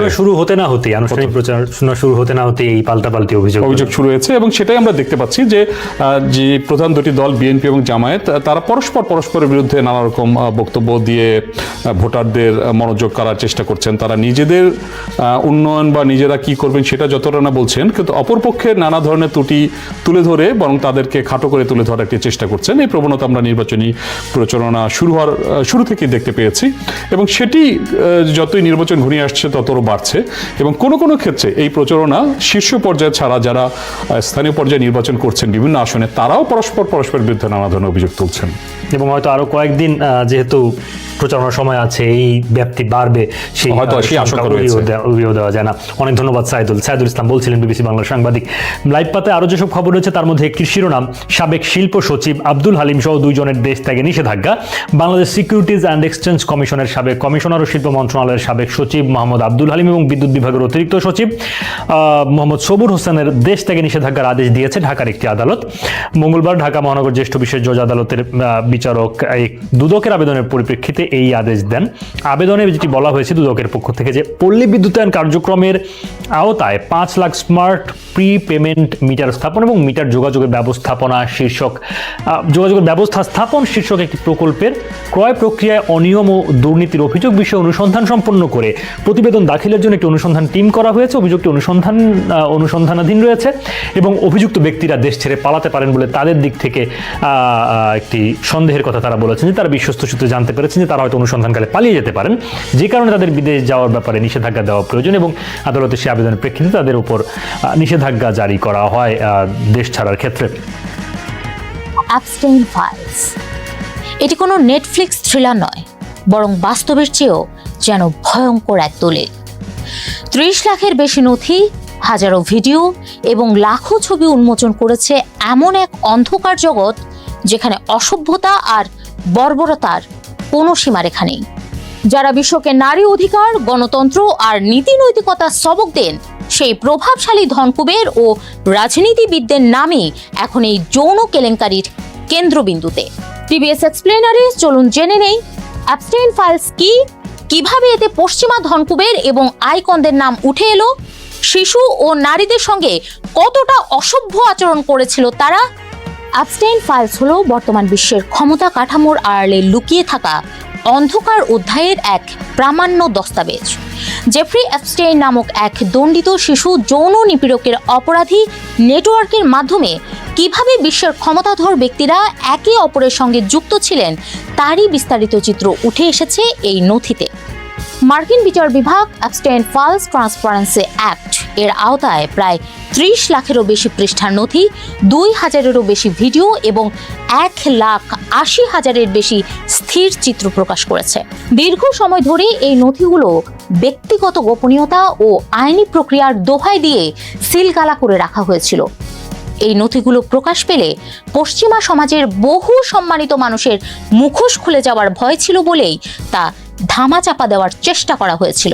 আনুষ্ঠানিক প্রচারণা শুরু হতে না হতে এই পাল্টাপাল্টি অভিযোগ শুরু হয়েছে এবং সেটাই আমরা দেখতে পাচ্ছি যে প্রধান দুটি দল বিএনপি এবং জামায়াত তারা পরস্পরের বিরুদ্ধে নানা রকম বক্তব্য দিয়ে ভোটারদের মনোযোগ করার চেষ্টা করছেন। তারা নিজেদের উন্নয়ন বা নিজেরা কি করবেন সেটা যতটা না বলছেন, কিন্তু অপরপক্ষের নানা ধরনের ত্রুটি তুলে ধরে বরং তাদেরকে খাটো করে তুলে ধরার একটি চেষ্টা করছেন। এই প্রবণতা আমরা নির্বাচনী প্রচারণা শুরু থেকেই দেখতে পেয়েছি এবং সেটি যতই নির্বাচন ঘনিয়ে আসছে ততও বাড়ছে এবং কোনো ক্ষেত্রে এই প্রচারণা শীর্ষ পর্যায়ে ছাড়া যারা স্থানীয় পর্যায়ে নির্বাচন করছেন বিভিন্ন আসনে, তারাও পরস্পরের বিরুদ্ধে নানা ধরনের অভিযোগ তুলছেন। এবং হয়তো আরো কয়েকদিন যেহেতু প্রচারণার সময় আছে, এই ব্যাপ্তি বাড়বে, সেই আশঙ্কা উড়িয়েও দেওয়া যায় না। অনেক ধন্যবাদ সাইদুল ইসলাম বলছিলেন বিবিসি বাংলার সাংবাদিক। লাইভ পাতায় আরও যেসব খবর রয়েছে তার মধ্যে একটি শিরোনাম, সাবেক শিল্প সচিব আব্দুল হালিম সহ 2 জনের দেশ ত্যাগে নিষেধাজ্ঞা। বাংলাদেশ সিকিউরিটিজ অ্যান্ড এক্সচেঞ্জ কমিশনের সাবেক কমিশনার ও শিল্প মন্ত্রণালয়ের সাবেক সচিব মোহাম্মদ আব্দুল হালিম এবং বিদ্যুৎ বিভাগের অতিরিক্ত সচিব মোহাম্মদ সবুর হোসেনের দেশ ত্যাগে নিষেধাজ্ঞার আদেশ দিয়েছে ঢাকার একটি আদালত। মঙ্গলবার ঢাকা মহানগর জ্যেষ্ঠ বিশেষ জজ আদালতের বিচারক দুদকের আবেদনের পরিপ্রেক্ষিতে এই আদেশ দেন। আবেদনে যেটি বলা হয়েছে দুদকের পক্ষ থেকে যে পল্লী বিদ্যুতায়ন কার্যক্রমের আওতায় 5 lakh smart prepayment meter স্থাপন এবং মিটার যোগাযোগের ব্যবস্থাপনা শীর্ষক যোগাযোগের ব্যবস্থা স্থাপন শীর্ষক একটি প্রকল্পের ক্রয় প্রক্রিয়ায় অনিয়ম ও দুর্নীতির অভিযোগ বিষয়ে অনুসন্ধান সম্পন্ন করে প্রতিবেদন দাখিলের জন্য একটি অনুসন্ধান টিম করা হয়েছে। অভিযোগটি অনুসন্ধানাধীন রয়েছে এবং অভিযুক্ত ব্যক্তিরা দেশ ছেড়ে পালাতে পারেন বলে তাদের দিক থেকে একটি সন্দেহের কথা তারা বলেছেন যে তারা বিশ্বস্ত সূত্রে জানতে পেরেছেন যে তারা হয়তো অনুসন্ধানকালে পালিয়ে যেতে পারেন, যে কারণে তাদের বিদেশ যাওয়ার ব্যাপারে নিষেধাজ্ঞা দেওয়া প্রয়োজন এবং আদালতের সেই আবেদনের প্রেক্ষিতে তাদের উপর নিষেধাজ্ঞা জারি করা হয় দেশ ছাড়ার ক্ষেত্রে। অ্যাবস্টেইন ফাইলস এটি কোনো নেটফ্লিক্স থ্রিলার নয়, বরং বাস্তবের চেয়েও যেন ভয়ঙ্কর এক দলিল। 30 লাখের বেশি নথি, হাজারো ভিডিও এবং লাখো ছবি উন্মোচন করেছে এমন এক অন্ধকার জগৎ যেখানে অসভ্যতা আর বর্বরতার কোনো সীমারেখা নেই। যারা বিশ্বকে নারী অধিকার, গণতন্ত্র আর নীতি নৈতিকতার সবক দেন, সেই প্রভাবশালী ধনকুবের ও রাজনীতিবিদদের নামই এখন এই যৌন কেলেঙ্কারির কেন্দ্রবিন্দুতে। টিভিএস এক্সপ্লেনারে চলুন জেনে নেই অ্যাবস্টেইন ফাইলস কি, কিভাবে এতে পশ্চিমা ধনকুবের এবং আইকনদের নাম উঠে এলো, শিশু ও নারীদের সঙ্গে কতটা অসভ্য আচরণ করেছিল তারা। অ্যাবস্টেইন ফাইলস হলো বর্তমান বিশ্বের ক্ষমতা কাঠামোর আড়ালে লুকিয়ে থাকা অন্ধকার অধ্যায়ের এক প্রামাণ্য দস্তাবেজ। জেফ্রি অ্যাবস্টেইন নামক এক দণ্ডিত শিশু যৌন নিপীড়কের অপরাধী নেটওয়ার্কের মাধ্যমে কিভাবে বিশ্বের ক্ষমতাধর ব্যক্তিরা একে অপরের সঙ্গে যুক্ত ছিলেন তারই বিস্তারিত চিত্র উঠে এসেছে এই নথিতে। মার্কিন বিচার বিভাগ অ্যাবস্টেইন ফাইলস ট্রান্সপারেন্সি অ্যাক্ট এর আওতায় প্রায় 30 লাখেরও বেশি পৃষ্ঠার নথি, 2000-এরও বেশি ভিডিও এবং 1,80,000-এর বেশি স্থির চিত্র প্রকাশ করেছে। দীর্ঘ সময় ধরে এই নথিগুলো ব্যক্তিগত গোপনীয়তা ও আইনি প্রক্রিয়ার দোহাই দিয়ে সিলগালা করে রাখা হয়েছিল। এই নথিগুলো প্রকাশ পেলে পশ্চিমা সমাজের বহু সম্মানিত মানুষের মুখোশ খুলে যাওয়ার ভয় ছিল বলেই তা ধামাচাপা দেওয়ার চেষ্টা করা হয়েছিল।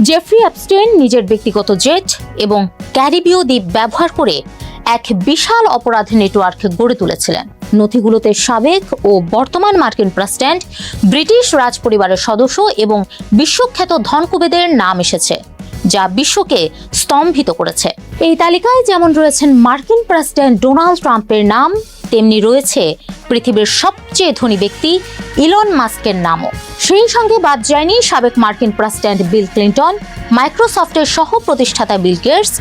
জেফ্রি অ্যাবস্টেইন নিজের ব্যক্তিগত জেট এবং ক্যারিবীয় দ্বীপ ব্যবহার করে এক বিশাল অপরাধ নেটওয়ার্ক গড়ে তুলেছিলেন। নথিগুলোতে সাবেক ও বর্তমান মার্কিন প্রেসিডেন্ট, ব্রিটিশ রাজ পরিবারের সদস্য এবং বিশ্বখ্যাত ধনকুবেদের নাম এসেছে, যা বিশ্বকে স্তম্ভিত করেছে। এই তালিকায় যেমন রয়েছেন মার্কিন প্রেসিডেন্ট ডোনাল্ড ট্রাম্পের নাম, তেমনি রয়েছে পৃথিবীর সবচেয়ে ধনী ব্যক্তি ইলন মাস্কের নামও। সেই সঙ্গে বাদ যায়নি সাবেক মার্কিন প্রেসিডেন্ট বিল ক্লিন্টন, মাইক্রোসফটের সহ প্রতিষ্ঠাতা বিল গেটস,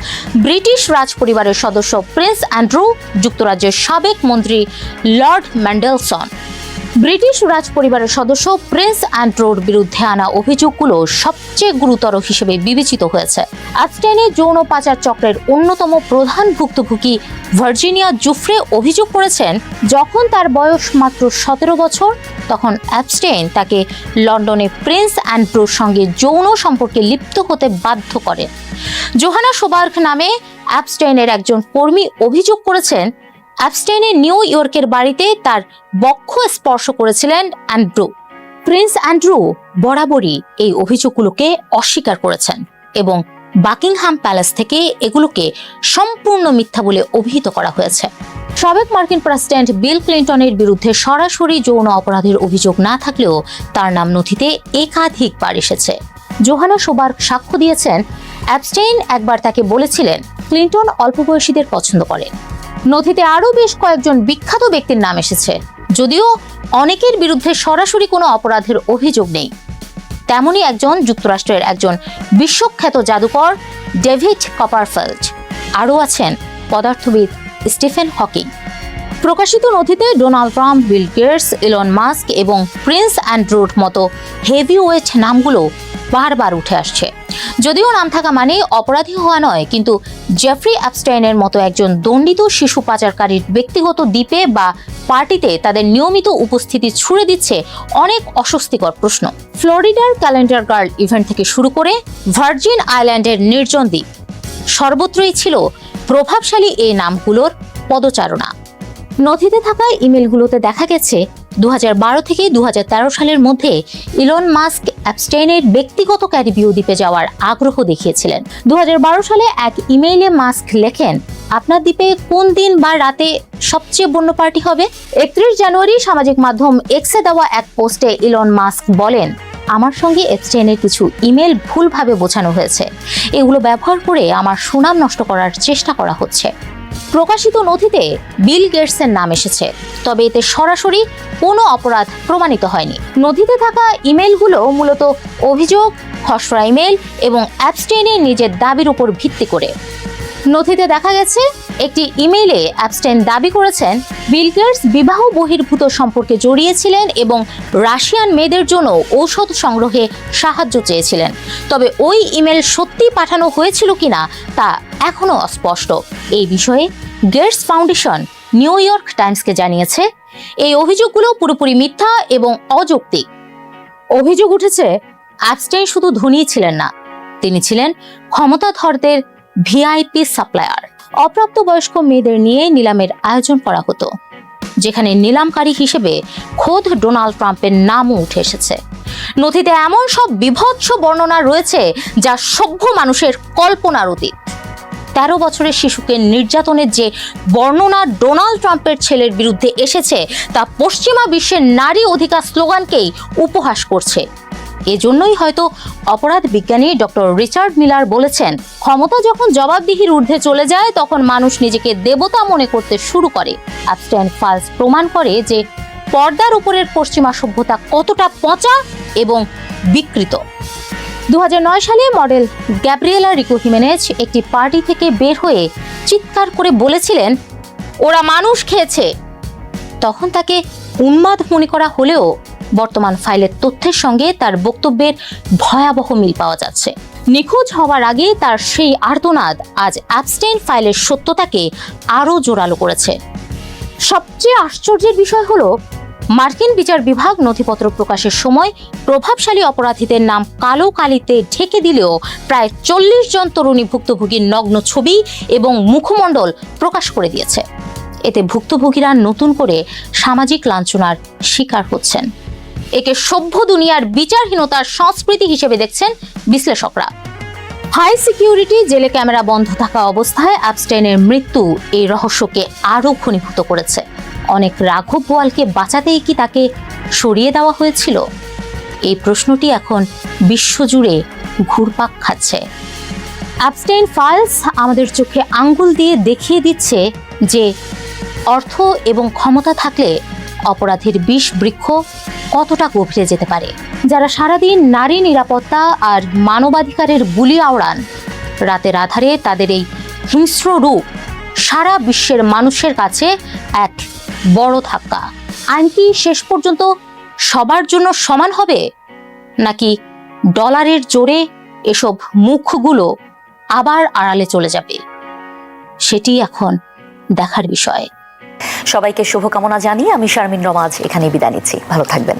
ব্রিটিশ রাজ পরিবারের সদস্য প্রিন্স অ্যান্ড্রু, যুক্তরাজ্যের সাবেক মন্ত্রী লর্ড ম্যান্ডেলসন। ব্রিটিশ রাজ পরিবারের সদস্য প্রিন্স অ্যান্ড্রুর বিরুদ্ধে আনা অভিযোগগুলো সবচেয়ে গুরুতর হিসেবে বিবেচিত হয়েছে। অ্যাবস্টেইনের যৌন পাচার চক্রের অন্যতম প্রধান ভুক্তভোগী ভার্জিনিয়া জুফ্রে অভিযোগ করেছেন, যখন তার বয়স মাত্র 17 বছর, তখন অ্যাবস্টেইন তাকে লন্ডনে প্রিন্স অ্যান্ড্রুর সঙ্গে যৌন সম্পর্কে লিপ্ত হতে বাধ্য করেন। জোহানা সোবার্গ নামে অ্যাবস্টেইনের একজন কর্মী অভিযোগ করেছেন, অ্যাবস্টেইনের নিউ ইয়র্কের বাড়িতে তার বক্ষ স্পর্শ করেছিলেন অ্যান্ড্রু। প্রিন্স অ্যান্ড্রু বরাবরই এই অভিযোগগুলোকে অস্বীকার করেছেন এবং বাকিংহাম প্যালেস থেকে এগুলোকে সম্পূর্ণ মিথ্যা বলে অভিহিত করা হয়েছে। সাবেক মার্কিন প্রেসিডেন্ট বিল ক্লিন্টনের বিরুদ্ধে সরাসরি যৌন অপরাধের অভিযোগ না থাকলেও তার নাম নথিতে একাধিকবার এসেছে। জোহানা সোবার্গ সাক্ষ্য দিয়েছেন, অ্যাবস্টেইন একবার তাকে বলেছিলেন ক্লিন্টন অল্প বয়সীদের পছন্দ করেন। নথিতে আরও বেশ কয়েকজন বিখ্যাত ব্যক্তির নাম এসেছে, যদিও অনেকের বিরুদ্ধে সরাসরি কোনো অপরাধের অভিযোগ নেই। তেমনই একজন যুক্তরাষ্ট্রের একজন বিশ্বখ্যাত জাদুকর ডেভিড কপারফিল্ড, আরও আছেন পদার্থবিদ স্টিফেন হকিং। প্রকাশিত নথিতে Donald Trump, Bill Gates, Elon Musk এবং প্রিন্স অ্যান্ড্রুর মতো হেভিওয়েট নামগুলো বারবার উঠে আসছে। যদিও নাম থাকা মানে অপরাধী হওয়া নয়, কিন্তু জেফ্রি অ্যাবস্টেইনের মতো একজন দণ্ডিত শিশু পাচারকারীর ব্যক্তিগত দ্বীপে বা পার্টিতে তাদের নিয়মিত উপস্থিতি ছুড়ে দিচ্ছে অনেক অস্বস্তিকর প্রশ্ন। ফ্লোরিডার ক্যালেন্ডার গার্ল ইভেন্ট থেকে শুরু করে ভার্জিন আইল্যান্ডের নির্জন দ্বীপ, সর্বত্রই ছিল প্রভাবশালী এই নামগুলোর পদচারণা। নথিতে থাকা ইমেলগুলোতে দেখা গেছে 2012 থেকে 2013 সালের মধ্যে ইলন মাস্ক অ্যাপস্টেইনের ব্যক্তিগত ক্যারিবীয় দ্বীপে যাওয়ার আগ্রহ দেখিয়েছিলেন। 2012 সালে এক ইমেইলে মাস্ক লেখেন, আপনার দ্বীপে কোন দিন বা রাতে সবচেয়ে বন্য পার্টি হবে? 31 জানুয়ারি সামাজিক মাধ্যম এক্সে দেওয়া এক পোস্টে ইলন মাস্ক বলেন, আমার সঙ্গে অ্যাপস্টেইনের কিছু ইমেল ভুলভাবে বোঝানো হয়েছে। এগুলো ব্যবহার করে আমার সুনাম নষ্ট করার চেষ্টা করা হচ্ছে। প্রকাশিত নথিতে বিল গেটসের নাম এসেছে, তবে এতে সরাসরি কোনো অপরাধ প্রমাণিত হয়নি। নথিতে থাকা ইমেলগুলো মূলত অভিযোগ, খসড়া ইমেল এবং অ্যাপস্টেইনের নিজের দাবির উপর ভিত্তি করে। নথিতে দেখা গেছে একটি ইমেইলে অ্যাপস্টেইন দাবি করেছেন বিল গেটস বিবাহ বহির্ভূত সম্পর্কে জড়িয়েছিলেন এবং রাশিয়ান মেয়েদের জন্য ঔষধ সংগ্রহে সাহায্য চেয়েছিলেন। তবে ওই ইমেল সত্যি পাঠানো হয়েছিল কিনা তা এখনও অস্পষ্ট। এই বিষয়ে গেটস ফাউন্ডেশন নিউ ইয়র্ক টাইমসকে জানিয়েছে, এই অভিযোগগুলো পুরোপুরি মিথ্যা এবং অযৌক্তিক। অভিযোগ উঠেছে অ্যাপস্টেইন শুধু ধনী ছিলেন না, তিনি ছিলেন ক্ষমতাধরদের ভিআইপি সাপ্লায়ার। অপ্রাপ্তবয়স্ক মেয়েদের নিয়ে নিলামের আয়োজন করা হতো, যেখানে নিলামকারী হিসেবে খোদ ডোনাল্ড ট্রাম্পের নামও উঠে এসেছে। নথিতে এমন সব বিভৎস বর্ণনা রয়েছে যা সভ্য মানুষের কল্পনার অতীত। 13 বছরের শিশুকে নির্যাতনের যে বর্ণনা ডোনাল্ড ট্রাম্পের ছেলের বিরুদ্ধে এসেছে তা পশ্চিমা বিশ্বের নারী অধিকার স্লোগানকেই উপহাস করছে। এজন্যই হয়তো অপরাধ বিজ্ঞানী ডক্টর রিচার্ড মিলার বলেছেন, ক্ষমতা যখন জবাবদিহির ঊর্ধ্বে চলে যায় তখন মানুষ নিজেকে দেবতা মনে করতে শুরু করে। অ্যাপস্টেইন ফাইলস প্রমাণ করে যে পর্দার উপরের পশ্চিমা সভ্যতা কতটা পচা এবং বিকৃত। 2009 সালে মডেল গ্যাব্রিয়েলা রিকো হিমেনেজ একটি পার্টি থেকে বের হয়ে চিৎকার করে বলেছিলেন, ওরা মানুষ খেয়েছে। তখন তাকে উন্মাদ মনে করা হলেও বর্তমান ফাইলের তথ্যের সঙ্গে তার বক্তব্যের ভয়াবহ মিল পাওয়া যাচ্ছে। নিখোঁজ হওয়ার আগে তার সেই আর্তনাদ আজ অ্যাপস্টেইন ফাইলের সত্যতাকে আরও জোরালো করেছে। সবচেয়ে আশ্চর্যের বিষয় হলো, মার্কিন বিচার বিভাগ নথিপত্র প্রকাশের সময় প্রভাবশালী অপরাধীদের নাম কালো কালিতে ঢেকে দিলেও প্রায় 40 জন তরুণী ভুক্তভোগীর নগ্ন ছবি এবং মুখমণ্ডল প্রকাশ করে দিয়েছে। এতে ভুক্তভোগীরা নতুন করে সামাজিক লাঞ্ছনার শিকার হচ্ছেন। একে সভ্য দুনিয়ার বিচারহীনতার সংস্কৃতি হিসেবে দেখছেন বিশ্লেষকরা। হাই সিকিউরিটি জেলে ক্যামেরা বন্ধ থাকা অবস্থায় অ্যাপস্টেইনের মৃত্যু এই রহস্যকে আরও ঘনীভূত করেছে। অনেক রাঘব বোয়ালকে বাঁচাতেই কি তাকে সরিয়ে দেওয়া হয়েছিল? এই প্রশ্নটি এখন বিশ্বজুড়ে ঘুরপাক খাচ্ছে। অ্যাপস্টেইন ফাইলস আমাদের চোখে আঙ্গুল দিয়ে দেখিয়ে দিচ্ছে যে অর্থ এবং ক্ষমতা থাকলে অপরাধীর বিষ বৃক্ষ কতটা গভীরে যেতে পারে। যারা সারাদিন নারী নিরাপত্তা আর মানবাধিকারের বুলি আওড়ান, রাতের আধারে তাদের এই হিংস্র রূপ সারা বিশ্বের মানুষের কাছে এক বড় ধাক্কা। আইন কি শেষ পর্যন্ত সবার জন্য সমান হবে, নাকি ডলারের জোরে এসব মুখগুলো আবার আড়ালে চলে যাবে? সেটি এখন দেখার বিষয়। সবাইকে শুভকামনা জানিয়ে আমি শারমিন রমা এখানেই বিদায় নিচ্ছি। ভালো থাকবেন।